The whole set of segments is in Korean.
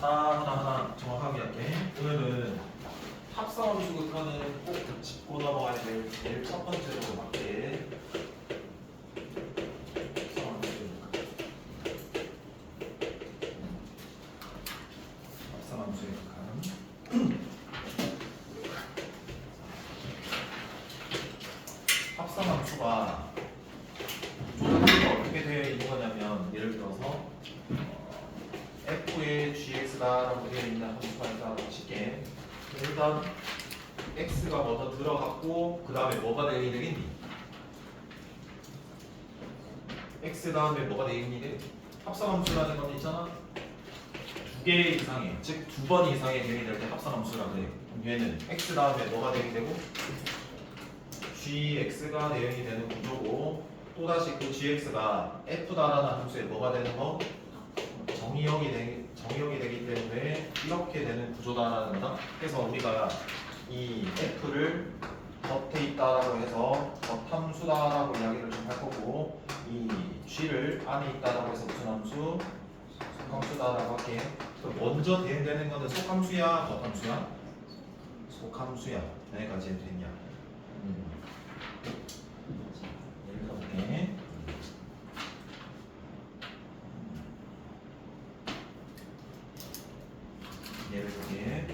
하나 정확하게 할게. 오늘은 합성함수 극한은 꼭 짚고 넘어가야 될 제일 첫 번째로 맞게 합성함수의 극한. 합성함수가 조작기가 어떻게 되어 있는 거냐면, 예를 들어서 f의 gx다라고 되어 있는 함수가 있다고 칠게. 일단 x가 먼저 들어갔고 그 다음에 뭐가 되겠니? x 다음에 뭐가 되겠니? 합성함수라는 건 있잖아. 두 개 이상의, 즉 두 번 이상의 대응이 될 때 합성함수라 그래. 얘는 x 다음에 뭐가 대응이 되고 gx가 대응이 되는 구조고, 또다시 그 gx가 f다라는 함수에 뭐가 되는 거? 정의역이 되기 때문에 이렇게 되는 구조다라는 거다. 그래서 우리가 이 f를 겉에 있다라고 해서 겉함수다라고 이야기를 좀 할 거고, 이 g를 안에 있다라고 해서 무슨 함수? 속함수다라고 할게. 먼저 대응되는 거는 속함수야, 겉함수야? 속함수야. 여기까지 해도 됐냐? 예를 들어볼게. 예를 들게.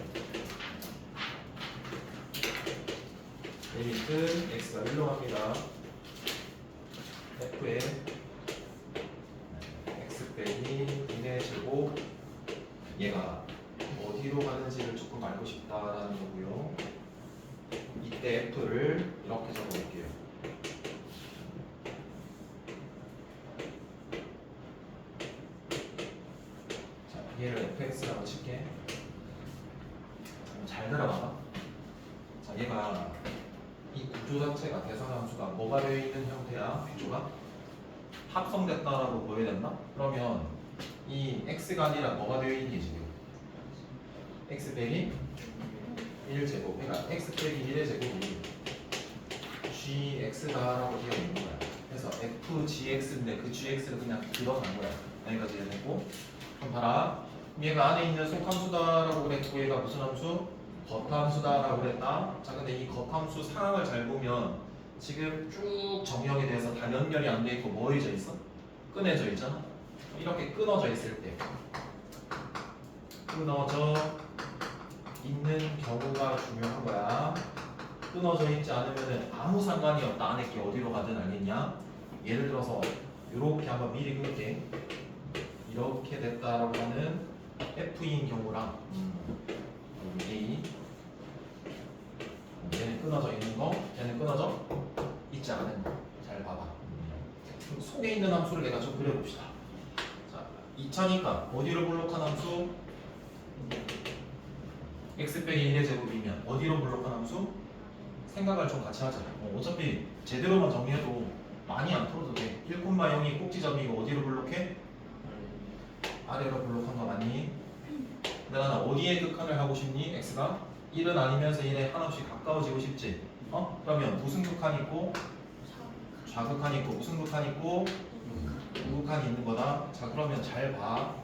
리미트 x가 1로 갑니다. f의 x 빼기 1의 제곱, 얘가 어디로 가는지를 조금 알고 싶다라는 거고요. 이때 f를 이렇게 적어볼게요. 자, 얘를 fx라고 칠게. 잘 들어봐. 자, 얘가 이 구조 자체가 대상함수가 뭐가 되어 있는 형태야? 구조가 합성됐다라고 보여야 된다? 그러면 이 x가 아니라 뭐가 되어 있니 지금? x 빼기 1제곱. 그러니까 x 빼기 1의 제곱이 gx다라고 되어 있는 거야. 그래서 fgx인데 그 gx를 그냥 들어간 거야. 여기까지 이해되고. 그럼 봐라. 얘가 안에 있는 속함수다라고 그랬고, 얘가 무슨 함수? 겉함수다라고 그랬다. 자, 근데 이 겉함수 상황을 잘 보면 지금 쭉 정의역에 대해서 다 연결이 안 돼 있고 뭐해져 있어? 끊어져 있잖아. 이렇게 끊어져 있을 때, 끊어져 있는 경우가 중요한 거야. 끊어져 있지 않으면 아무 상관이 없다. 안에 게 어디로 가든 알겠냐? 예를 들어서 이렇게 한번 미리 끊을게. 이렇게 됐다라고 하는 F인 경우랑 A, 얘는 끊어져 있는 거, 얘는 끊어져 있지 않은 거. 잘 봐봐. 그럼 속에 있는 함수를 내가 좀 그려봅시다. 자, 2차니까 어디로 블록한 함수? x 빼기 1의 제곱이면 어디로 블록한 함수? 생각을 좀 같이 하자. 어차피 제대로만 정리해도 많이 안 풀어도 돼. 1,0이 꼭지점이고 어디로 블록해? 아래로 블록한 거 맞니? 내가 어디에 극한을 하고 싶니? x가 1은 아니면서 1에 한없이 가까워지고 싶지? 그러면 무슨 극한이 있고? 좌극한이 있고, 무슨 극한이 있고? 우극한이 있는 거다. 자, 그러면 잘 봐.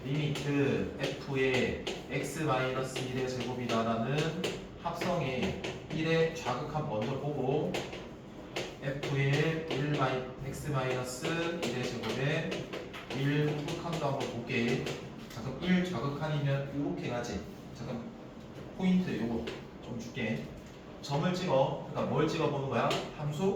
리미트 f의 x-1의 제곱이다라는 합성의 1의 좌극한 먼저 보고, f의 x-1의 제곱에 1 우극한도 한번 볼게. 자, 그럼 1 좌극한이면 이렇게 가지. 자, 그럼 포인트 요거 좀 줄게. 점을 찍어. 그러니까 뭘 찍어 보는 거야? 함수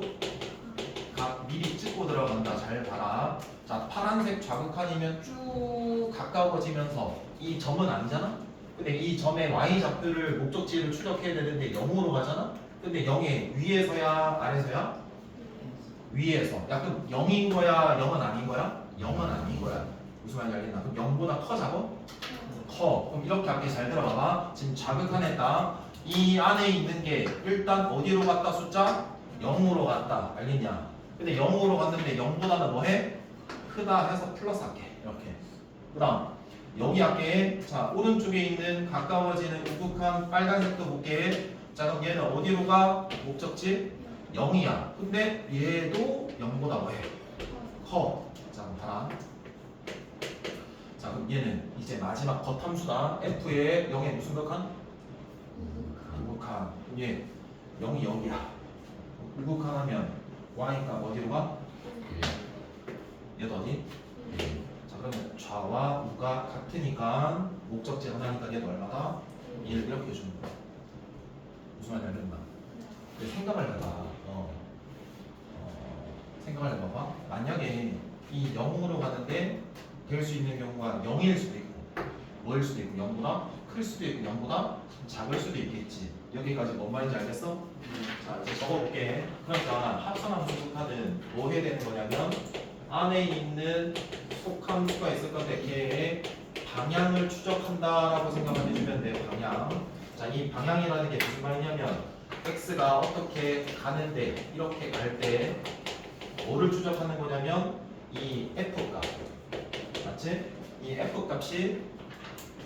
각 미리 찍고 들어간다. 잘 봐라. 자, 파란색 좌극한이면 쭉 가까워지면서 이 점은 아니잖아? 근데 이 점의 y좌표를 목적지를 추적해야 되는데 0으로 가잖아? 근데 0의 위에서야 아래서야? 위에서. 야, 그럼 0인 거야? 0은 아닌 거야? 0은 아닌 거야. 무슨 말인지 알겠나? 그럼 0보다 커 작어? 커. 그럼 이렇게 할게. 잘 들어봐봐. 지금 좌극한에다 이 안에 있는 게 일단 어디로 갔다? 숫자? 0으로 갔다. 알겠냐? 근데 0으로 갔는데 0보다는 뭐해? 크다 해서 플러스 할게. 이렇게. 그 다음 여기 할게. 자, 오른쪽에 있는 가까워지는 우극한 빨간색도 볼게. 자, 그럼 얘는 어디로 가? 목적지? 0이야. 근데 얘도 0보다 뭐해? 커. 자, 그럼 봐라. 자, 그럼 얘는 이제 마지막 겉함수다. f의 0에 무슨 극한? 우극한. 얘 0이 0이야. 우극한 하면 y가 어디로 가? 얘도 어디? 자 그러면 좌와 우가 같으니까 목적지 하나니까 얘도 얼마다? 1 이렇게 해주는 거야. 무슨 말인지 알겠나? 근데 생각을 해봐. 생각을 해봐봐. 만약에 이 0으로 가는데 될 수 있는 경우가 0일 수도 있고 뭐일 수도 있고 0보다 클 수도 있고 0보다 작을 수도 있겠지. 여기까지 뭔 말인지 알겠어? 자 이제 적어볼게. 그러니까 합성함수 속하는 뭐 해야 되는 거냐면 안에 있는 속함수가 있을 건데 걔의 방향을 추적한다라고 생각을 해주면 돼요. 방향. 자 이 방향이라는 게 무슨 말이냐면 x가 어떻게 가는데 이렇게 갈 때 뭐를 추적하는 거냐면 이 f값 맞지? 이 f값이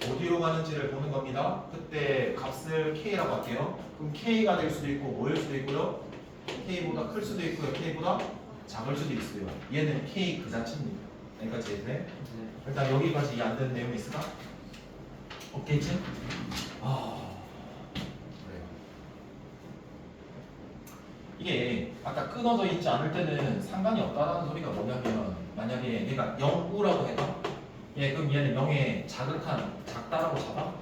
어디로 가는지를 보는 겁니다. 그때 값을 k라고 할게요. 그럼 k가 될 수도 있고 뭐일 수도 있고요. k보다 클 수도 있고요. k보다 작을 수도 있어요. 얘는 k 그 자체입니다. 여기까지 이해돼? 일단 여기까지 이해 안 되는 내용이 있을까? 없겠지? 그래요. 이게 아까 끊어져 있지 않을 때는 상관이 없다라는 소리가 뭐냐면 만약에 얘가 0우라고 해봐. 그럼 얘는 0의 자극한 작다라고 잡아?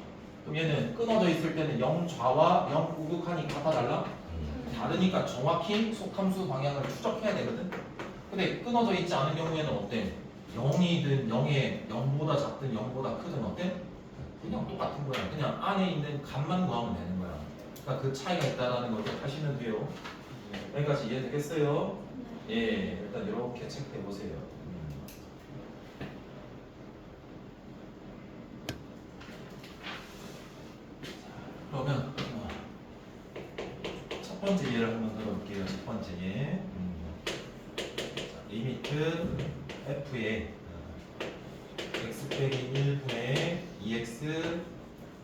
그럼 얘는 끊어져 있을 때는 0 좌와 0 우극한이 같아 달라? 다르니까 정확히 속함수 방향을 추적해야 되거든. 근데 끊어져 있지 않은 경우에는 어때? 0이든 0보다 작든 0보다 크든 어때? 그냥 똑같은 거야. 그냥 안에 있는 값만 구하면 되는 거야. 그러니까 그 차이가 있다라는 걸 하시면 돼요. 여기까지 이해되겠어요? 예, 일단 이렇게 체크해 보세요. 그러면 첫 번째 예를 한번 들어볼게요. 첫 번째 예. 리미트 f의 x 빼기 1분의 2x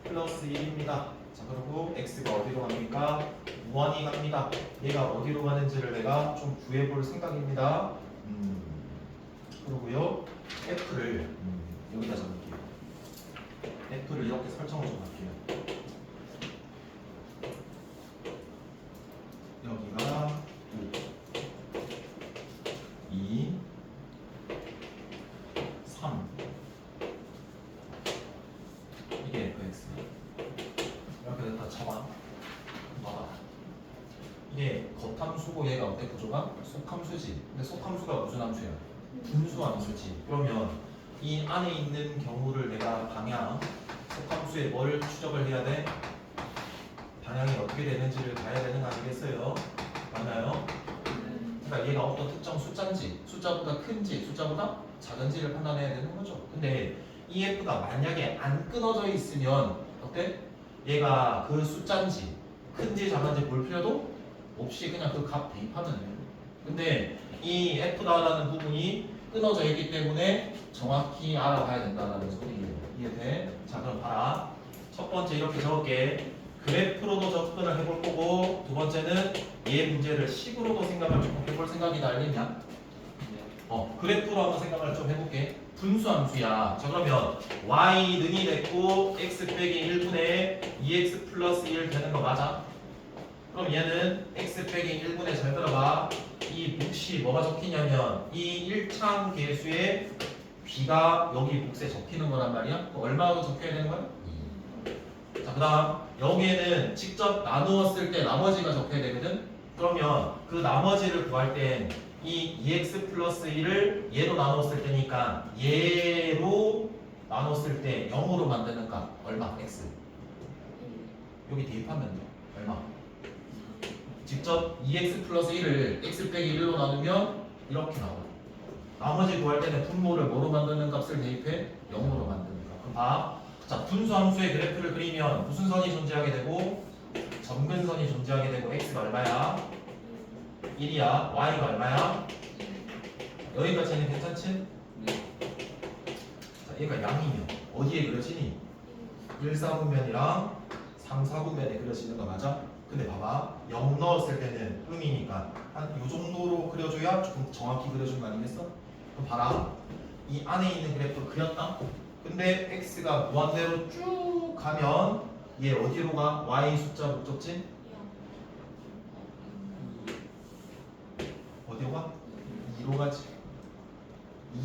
플러스 1입니다. 자 그리고 x가 어디로 갑니까? 무한히 갑니다. 얘가 어디로 가는지를 내가 좀 구해볼 생각입니다. 그러고요 f를 여기다 적을게요. f를 이렇게 설정을 좀 할게요. 여기가 2 3 이게 fx 이렇게 다 잡아 봐봐. 이게 겉함수고 얘가 어때 구조가? 속함수지. 근데 속함수가 무슨 함수야? 분수함수지. 그러면 이 안에 있는 경우를 내가 방향 속함수에 뭘 추적을 해야 돼? 방향이 어떻게 되는지를 봐야 되는 거 아니겠어요? 맞나요? 그러니까 얘가 어떤 특정 숫자인지 숫자보다 큰지 숫자보다 작은지를 판단해야 되는 거죠. 근데 이 f가 만약에 안 끊어져 있으면 어때? 얘가 그 숫자인지 큰지 작은지 볼 필요도 없이 그냥 그 값 대입하면 돼요. 근데 이 f다라는 부분이 끊어져 있기 때문에 정확히 알아봐야 된다는 소리예요. 이해돼? 자 그럼 봐라. 첫 번째 이렇게 적을게. 그래프로도 접근을 해볼 거고 두 번째는 얘 문제를 식으로도 생각을 좀 해볼 생각이다. 알겠냐? 그래프로 한번 생각을 좀 해볼게. 분수함수야. 자 그러면 y 능이 됐고 x 빼기 1분의 2x 플러스 1 되는 거 맞아? 그럼 얘는 x 빼기 1분의 잘 들어봐. 이 몫이 뭐가 적히냐면 이 1창 계수의 b가 여기 몫에 적히는 거란 말이야. 얼마가 적혀야 되는 거야? 자 그 다음 여기에는 직접 나누었을 때 나머지가 적혀야 되거든. 그러면 그 나머지를 구할 땐 이 2x 플러스 1을 얘로 나눴을 때니까 얘로 나눴을 때 0으로 만드는 값 얼마? x 여기 대입하면 돼. 얼마? 직접 2x 플러스 1을 x 빼기 1로 나누면 이렇게 나와. 나머지 구할 때는 분모를 뭐로 만드는 값을 대입해? 0으로 만드는 값. 그럼 봐. 자, 분수함수의 그래프를 그리면 무슨 선이 존재하게 되고 점근선이 존재하게 되고 x가 얼마야? 1이야. y가 얼마야? 여기까지는 괜찮지? 네. 자, 얘가 양이면 어디에 그려지니? 1, 4분면이랑 3, 4분면에 그려지는 거 맞아? 근데 봐봐. 0 넣었을 때는 음이니까 한 이 정도로 그려줘야 조금 정확히 그려준 거 아니겠어? 그럼 봐라. 이 안에 있는 그래프 그렸다? 근데 x가 무한대로 쭉 가면 얘 어디로 가? y 숫자 목적지 어디로 가? 2로 가지.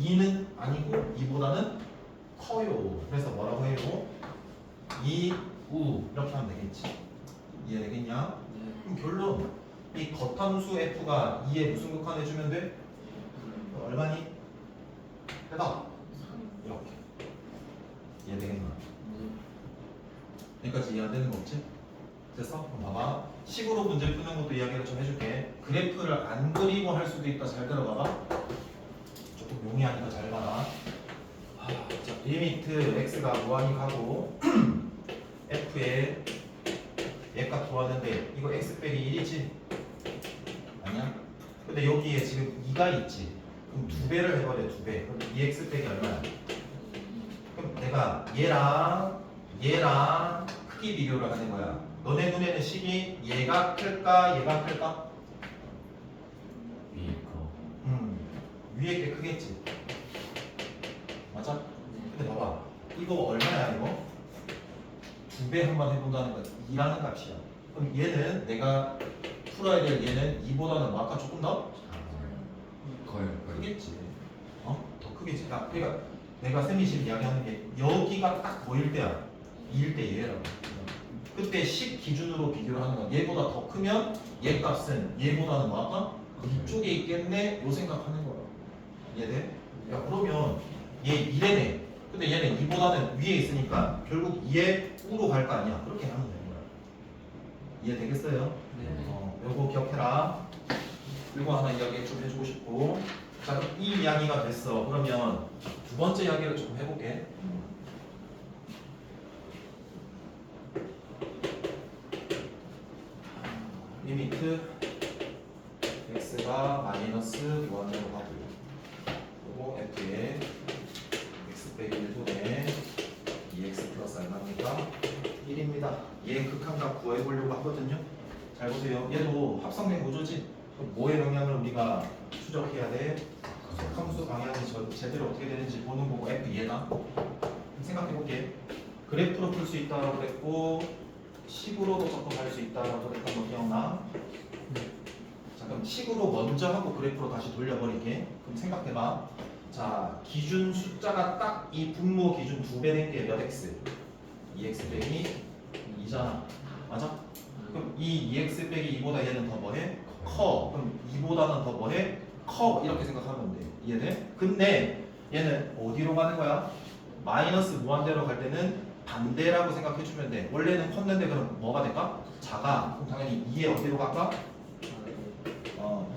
2는 아니고 2보다는 커요. 그래서 뭐라고 해요? 2, 우 이렇게 하면 되겠지. 이해되겠냐? 그럼 결론 이 겉함수 f가 2에 무슨 극한해주면 돼? 얼마니? 해봐. 이렇게. 이해되겠나? 여기까지 이해 안 되는 거 없지? 됐어? 그럼 봐봐. 식으로 문제 푸는 것도 이야기를 좀 해줄게. 그래프를 안 그리고 할 수도 있다. 잘 들어봐봐. 조금 용이하니까 잘 봐라. 자, 리미트 x가 무한히 가고 f에 얘값 구하는데 이거 x 빼기 1이지? 아니야? 근데 여기에 지금 2가 있지? 그럼 2배를 해버려. 2배. 그럼 2x 빼기 얼마야? 그럼 내가 얘랑 크기 비교를 하는 거야. 너네 눈에는 식이 얘가 클까 얘가 클까? 위에 거. 위에 게 크겠지. 맞아? 근데 봐봐. 이거 얼마야 이거? 2배 한번 해본다는 건 2라는 값이야. 그럼 얘는 내가 풀어야 될 얘는 2보다는 뭐 아까 조금 더? 거의 크겠지. 더 크겠지. 그러니까 내가 쌤이 지금 이야기하는 게 여기가 딱 보일 때야. 2일 때 얘라고. 그때 식 기준으로 비교를 하는 거야. 얘보다 더 크면 얘 값은 얘보다는 뭐 아까? 이쪽에 있겠네. 요 생각하는 거야. 이해돼? 야 그러면 얘 1이네. 근데 얘는 2보다는 위에 있으니까 결국 2에 우로 갈 거 아니야. 그렇게 하면 되는 거야. 이해되겠어요? 요거 기억해라. 요거 하나 이야기 좀 해주고 싶고. 자 그럼 이 이야기가 됐어. 그러면 두 번째 이야기를 조금 해볼게. 리미트 x가 마이너스 무한대로 가고 그리고 f에 x 빼기 1분의 2x 플러스 얼마입니까? 1입니다. 얘 극한값 구해보려고 하거든요. 잘 보세요. 얘도 합성된 구조지. 그럼 뭐의 방향을 우리가 추적해야 돼? 함수 방향이 제대로 어떻게 되는지 보는 거고 f 얘다. 생각해볼게. 그래프로 풀 수 있다고 그랬고 식으로도 접근할 수 있다고 그랬던 거 기억나? 자 그럼 식으로 먼저 하고 그래프로 다시 돌려버릴게. 그럼 생각해봐. 자 기준 숫자가 딱 이 분모 기준 2배 된 게 몇 x? 2x 빼기 2잖아. 맞아? 그럼 이 2x 빼기 2보다 얘는 더 뭐해? 커. 그럼 2보다는 더 뭐해? 커. 이렇게 생각하면 돼. 이해돼? 근데 얘는 어디로 가는 거야? 마이너스 무한대로 갈 때는 반대라고 생각해주면 돼. 원래는 컸는데 그럼 뭐가 될까? 작아. 그럼 당연히 2에 어디로 갈까?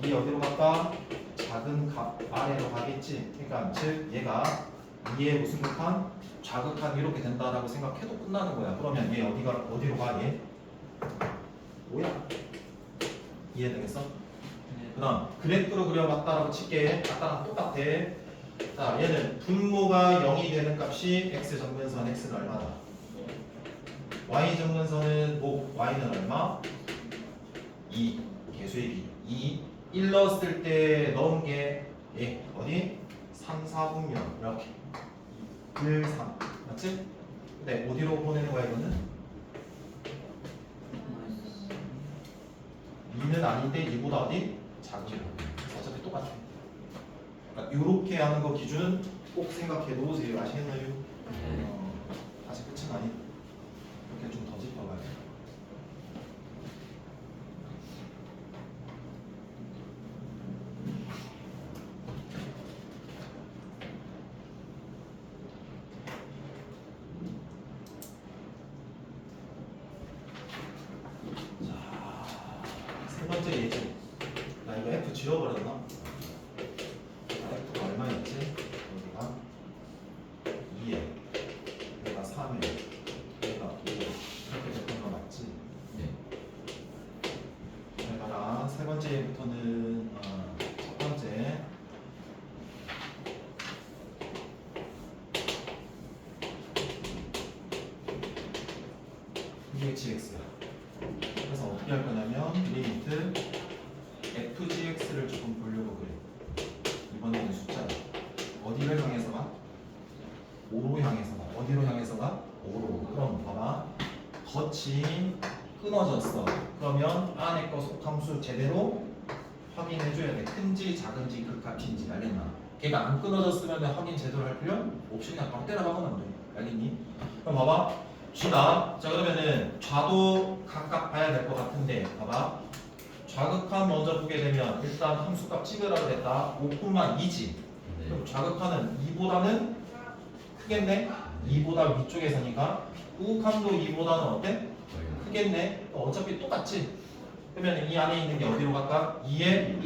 2에 어디로 갈까? 작은 값 아래로 가겠지. 그러니까 즉 얘가 2에 무슨 극한? 좌극한 이렇게 된다라고 생각해도 끝나는 거야. 그러면 얘 어디로 가? 얘 뭐야? 이해되겠어? 그다음 그래프로 그려봤다라고 칠게. 아까랑 똑같아. 자 얘는 분모가 0이 되는 값이 x 정근선 x는 얼마다? y 정근선은 뭐 y는 얼마? 2 개수의 비 2 1 넣었을 때 넣은 게 예, 어디? 3, 4분면 이렇게 1, 3 맞지? 근데 어디로 보내는 거야 이거는? 2는 아닌데 2보다 어디? 작은 거 어차피 똑같아. 그러니까 이렇게 하는 거 기준 꼭 생각해 놓으세요. 아시겠나요? 아직 끝은 아니. 이렇게 좀 더 짚어봐요. 자, 세 번째 예제. 나 이거 F 지워버렸나? F가 얼마였지? 여기가 2에 얘가 3에 얘가 5 이렇게 됐던 거 맞지? 네. 잘 봐라. 세 번째부터는 첫 번째 EHX야. 그래서 어떻게 할 거냐면 리미트 FGX를 조금 보려고 그래. 이번에는 숫자야. 어디를 향해서 가? 5로 향해서 가. 그럼 봐봐. 겉이 끊어졌어. 그러면 안에 거 속함수 제대로 확인해줘야 돼. 큰지 작은지 극합인지 알겠나? 걔가 안 끊어졌으면 확인 제대로 할 필요 없이 그냥 바로 때려 박으면 돼. 알겠니? 그럼 봐봐. 쥐다. 자 그러면은 좌도 각각 봐야 될 것 같은데 봐봐. 좌극한 먼저 보게 되면 일단 함수값 찍으라 그랬다. 5,2지. 네. 그럼 좌극한은 2보다는 크겠네? 2보다 위쪽에서니까 우극함도 2보다는 어때? 거의. 크겠네? 어차피 똑같지? 그러면 이 안에 있는 게 어디로 갈까? 2의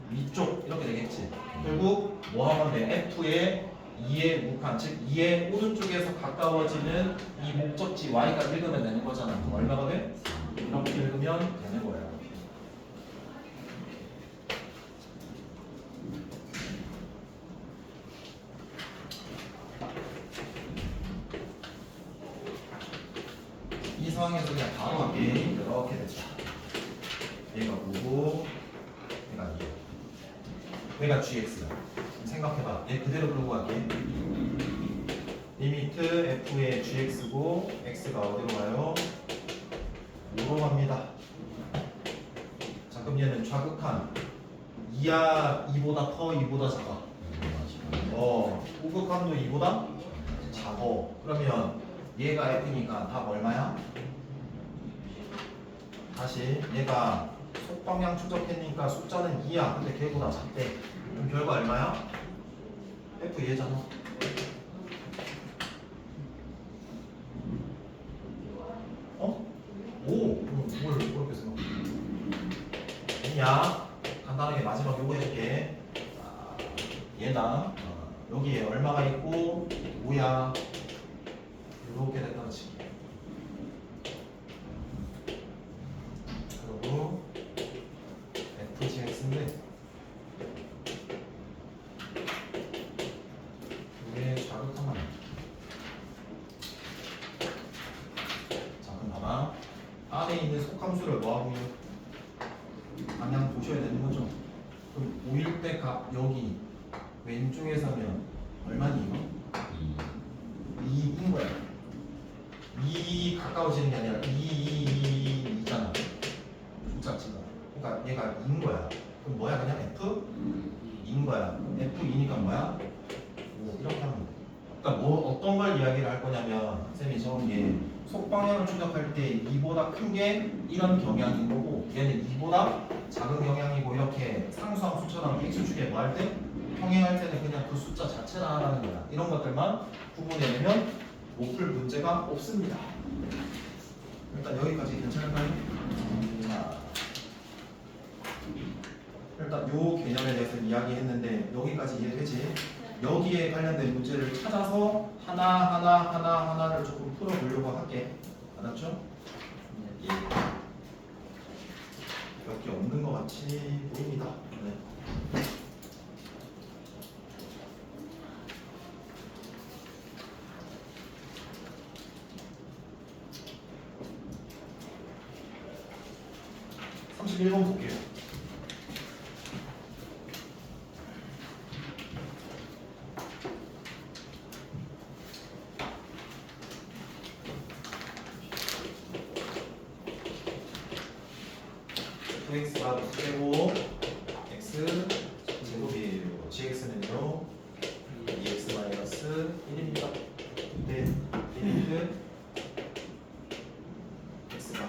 위쪽 이렇게 되겠지. 결국 뭐 하면 돼? F의 2의 우극한 즉 2의 오른쪽에서 가까워지는 이 목적지 Y가 읽으면 되는 거잖아. 그럼 얼마가 돼? 이렇게 읽으면 되는 거야. 이 상황에서 그냥 바로 갈게. 이렇게 됐다. 얘가 5고 얘가 2. 얘가 gx야. 생각해봐. 얘 그대로 끌고 갈게. 리미트 f의 gx고 x가 어디로 가요? 5로 갑니다. 자 그럼 얘는 좌극한 2야 2보다 커 2보다 작아? 우극함도 2보다 작어. 그러면 얘가 f니까 답 얼마야? 다시 얘가 속방향 추적했으니까 숫자는 2야. 근데 걔보다 작대. 그럼 결과 얼마야? f 얘잖아. 어? 5. 뭘 그렇게 생각해? 아니야. 간단하게 마지막 요거 해줄게. 얘다. 여기에 얼마가 있고 5야. 이렇게 됐다는 식. 그리고 FGX인데 이게 자극하면 자 그럼 봐봐. 안에 있는 속함수를 뭐하고요? 방향 보셔야 되는 거죠. 그럼 5일 때 값 여기 왼쪽에 서면 얼마니 이거? 2인 거야. 2 가까워지는 게 아니라 2잖아. 숫자치가. 그러니까 얘가 2인 거야. 그럼 뭐야? 그냥 F? 2인 거야. F2니까 뭐야? 오, 이렇게 하면 돼. 그러니까 뭐 어떤 걸 이야기를 할 거냐면 쌤이 적은 게 속방향을 추적할 때 2보다 큰 게 이런 경향인 거고 얘는 2보다 작은 경향이고 이렇게 상수함수처럼 x축에 뭐 할 때? 평행할 때는 그냥 그 숫자 자체라는 거야. 이런 것들만 구분해내면 못 풀 문제가 없습니다. 일단 여기까지 괜찮을까요? 자, 일단 요 개념에 대해서 이야기했는데 여기까지 이해되지? 여기에 관련된 문제를 찾아서 하나를 조금 풀어보려고 할게. 알았죠? 몇 개 없는 것 같이 보입니다. 네. (31번) 볼게요. fx가 빼고 x 제곱이에요. gx는요 2x 마이너스 1입니다. 네, 리미트 x가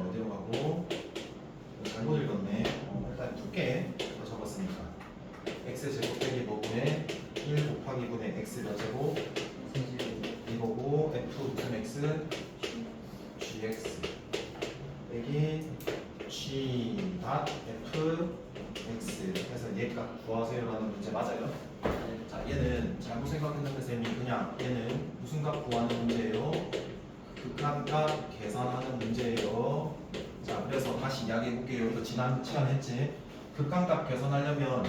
어디로 가고 잘못 읽었네. 일단 두께 적었으니까 x 제곱 빼기 뭐분의 1 곱하기 분의 x 몇 제곱 이거고 f 무슨 x gx 빼기 g 닷 f x 해서 얘값 구하세요라는 문제 맞아요? 자 얘는 잘못 생각했는데 쌤이 그냥 얘는 무슨 값 구하는 문제예요? 극한값 계산하는 문제예요. 자 그래서 다시 이야기해 볼게요. 이거 지난 시간 했지. 극한값 계산하려면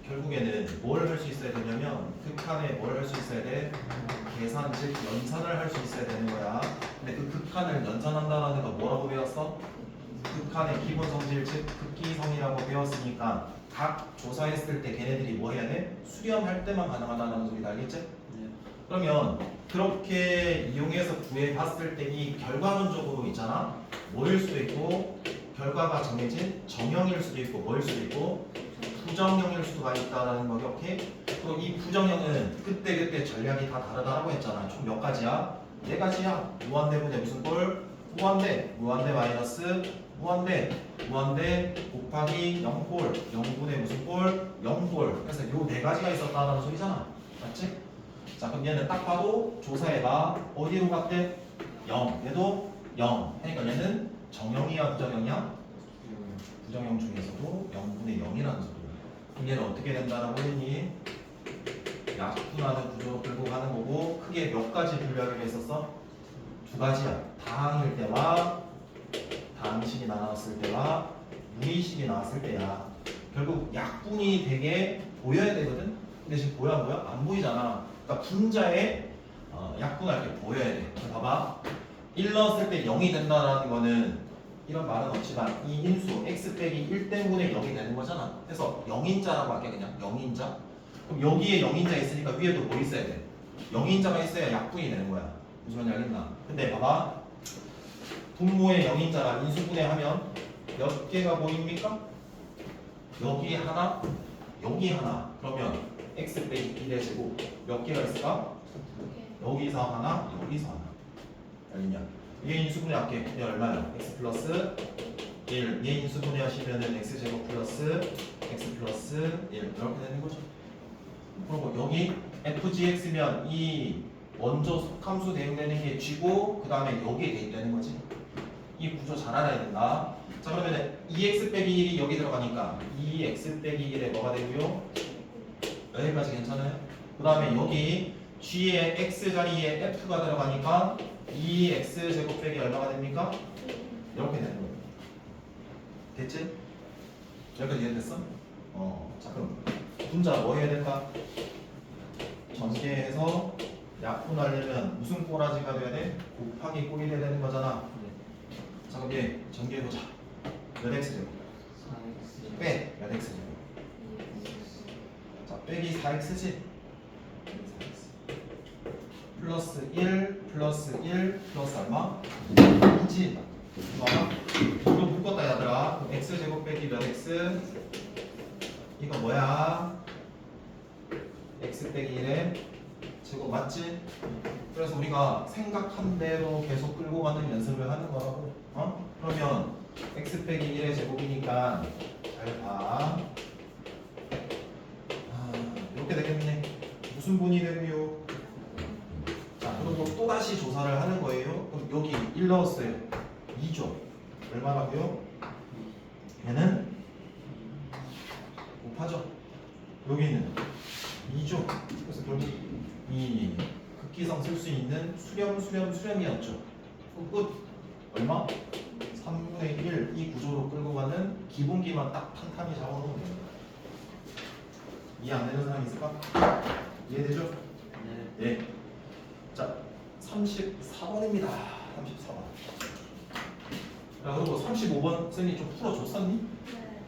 결국에는 뭘 할 수 있어야 되냐면 극한에 뭘 할 수 있어야 돼? 계산 즉 연산을 할 수 있어야 되는 거야. 근데 그 극한을 연산한다는 거 뭐라고 배웠어? 극한의 기본 성질 즉 극기성이라고 배웠으니까 각 조사했을 때 걔네들이 뭐 해야 돼? 수렴할 때만 가능하다는 소리다. 알겠지? 그러면 그렇게 이용해서 구해봤을 때 이 결과론적으로 있잖아. 뭐일 수도 있고 결과가 정해진 정형일 수도 있고 뭐일 수도 있고 부정형일 수가 있다는 거 기억해? 그리고 이 부정형은 그때그때 전략이 다 다르다라고 했잖아. 총 몇 가지야? 네 가지야. 무한대분의 무슨 꼴? 무한대. 무한대 마이너스 무한대. 무한대 곱하기 0꼴. 0분의 무슨 꼴? 0꼴. 그래서 요 네 가지가 있었다는 소리잖아. 맞지? 자 그럼 얘는 딱 봐도 조사해봐. 어디로 갔대? 0. 얘도 0. 그러니까 얘는 정형이야 부정형이야? 부정형 중에서도 0분의 0이라는 소리야. 그럼 얘는 어떻게 된다라고 했니? 약분하는 구조로 끌고 가는 거고 크게 몇 가지 분류하기로 했었어? 두 가지야. 다항일 때와 다항식이 나왔을 때와 무의식이 나왔을 때야. 결국 약분이 되게 보여야 되거든? 근데 지금 보여 안 보여? 안 보이잖아. 그러니까 분자에 약분할 때 보여야 돼. 봐봐. 1 넣었을 때 0이 된다는 거는 이런 말은 없지만 이 인수 x 빼기 1 때문에 0이 되는 거잖아. 그래서 0인자라고 할게 그냥 0인자. 그럼 여기에 0인자 있으니까 위에도 뭐 있어야 돼? 0인자가 있어야 약분이 되는 거야. 무슨 말인지 알겠나? 근데 봐봐. 분모의 0인자가 인수분해하면 몇 개가 보입니까? 여기 하나, 여기 하나. 그러면 x 빼기 1의 제곱 몇 개가 있을까? 여기서 하나, 여기서 하나. 알겠냐? 얘 인수분해 할게. 얘 얼마야? x 플러스 1. 얘 인수분해 하시면은 x 제곱 플러스 x 플러스 1 이렇게 되는 거죠. 그리고 여기 fgx면 이 먼저 속함수 대응되는 게 g고 그 다음에 여기에 대입되는 거지. 이 구조 잘 알아야 된다. 자 그러면 2x 빼기 1이 여기 들어가니까 2x 빼기 1에 뭐가 되고요? 여기까지 괜찮아요? 그 다음에 여기 g의 x 자리에 f가 들어가니까 2x 제곱 빼기 얼마가 됩니까? 이렇게 되는 거예요. 됐지? 여기까지 이해됐어? 자 그럼 분자 뭐 해야 된다? 전개해서 약분하려면 무슨 꼬라지가 돼야 돼? 곱하기 꼴이 돼야 되는 거잖아. 자 그럼 얘 전개해보자. 몇 x 제곱? 빼! 몇 x 제곱? 자 빼기 4x지? 플러스 1 플러스 1 플러스 얼마? 2지? 이거 묶었다 얘들아. 그럼 x 제곱 빼기 몇 x? 이거 뭐야? x 빼기 1에 제곱 맞지? 그래서 우리가 생각한 대로 계속 끌고 가는 연습을 하는 거라고. 그러면 x 빼기 1의 제곱이니까 잘 봐. 이렇게 되겠네. 무슨 분이 되고요? 자 그리고 또 다시 조사를 하는 거예요. 그럼 여기 1 넣었어요. 2죠. 얼마라고요? 얘는 곱하죠. 여기는 2죠. 그래서 결국 이 극기성 쓸 수 있는 수렴이었죠. 그럼 끝. 얼마? 3분의 1 이 구조로 끌고 가는 기본기만 딱 탄탄히 잡아놓으면 됩니다. 이해 안 되는 사람 있을까? 이해되죠? 네. 예. 자, 34번입니다. 34번. 자, 그리고 35번 쌤이 좀 풀어줬었니? 네.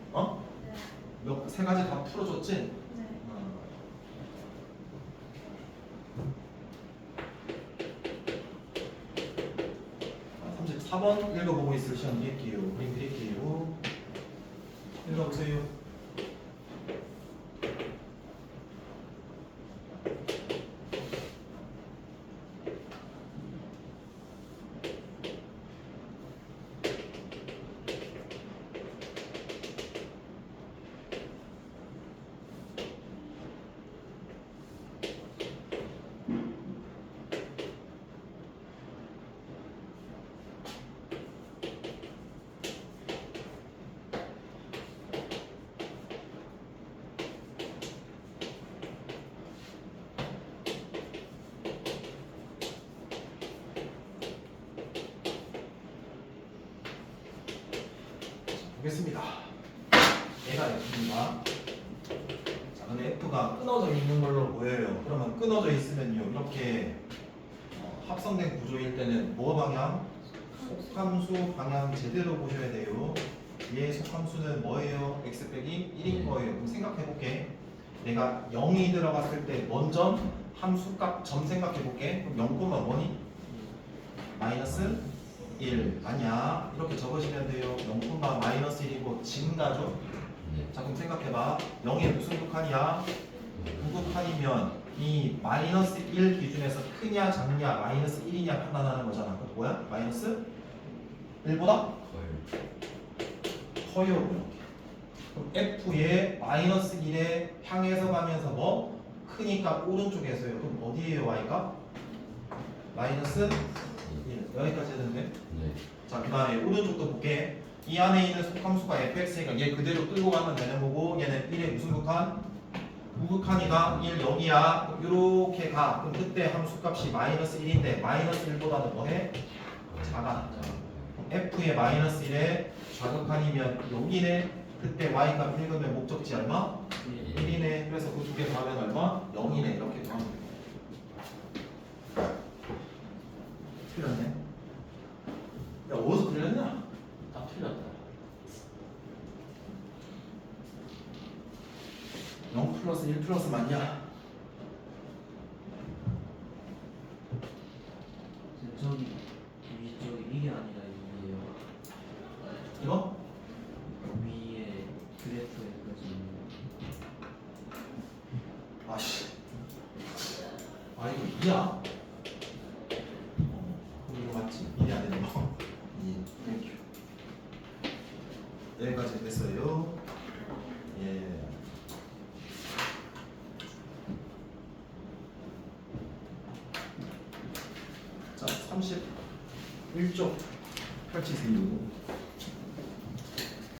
몇 세 가지 다 풀어줬지? 네. 34번 읽어보고 있을 시간 드릴게요. 그림 드릴게요. 읽어보세요. 보겠습니다. 얘가 F입니다. 자, 근데 F가 끊어져 있는 걸로 보여요. 그러면 끊어져 있으면요, 이렇게 합성된 구조일 때는 뭐 방향? 속함수 방향 제대로 보셔야 돼요. 얘 속함수는 뭐예요? x 빼기 1인 거예요. 그럼 생각해 볼게. 내가 0이 들어갔을 때 먼저 함수값 점 생각해 볼게. 그럼 0, 뭐니? 마이너스 1 아니야. 이렇게 적으시면 돼요. 0, 마이너스 1이고 증가죠. 네. 자 그럼 생각해봐. 0에 무슨 극한이야? 부극한이면 이 마이너스 1 기준에서 크냐 작냐 마이너스 1이냐 판단하는 거잖아. 그럼 뭐야? 마이너스 1보다 거의. 커요. 이렇게. 그럼 F의 마이너스 1에 향해서 가면서 뭐? 크니까 오른쪽에서요. 그럼 어디에요 y가? 마이너스 1. 여기까지 했는데. 네. 자 그 다음에 오른쪽도 볼게. 이 안에 있는 속함수가 fx니까 얘 그대로 끌고 가면 되는 거고 얘는 1의 무슨 극한? 무극한이다. 1, 0이야. 이렇게 가. 그럼 그때 함수값이 마이너스 1인데 마이너스 1보다는 뭐해? 작아. f의 마이너스 1에 좌극한이면 여기네. 그때 y값 읽으면 목적지 얼마? 1이네. 그래서 그 두 개 더하면 얼마? 0이네. 이렇게 더하면 돼. 틀렸네. 야 어디서 틀렸냐? 딱 틀렸다. 0 플러스 1 플러스 맞냐? 저기 위쪽이 이게 아니라 이게요. 이거? 위에 그래프에까지 아씨. 아 이거 2야? 이거 맞지? 2이 안 되는 거. 2. 땡큐. 여기까지 됐어요. 예. 자, 31쪽 펼치세요.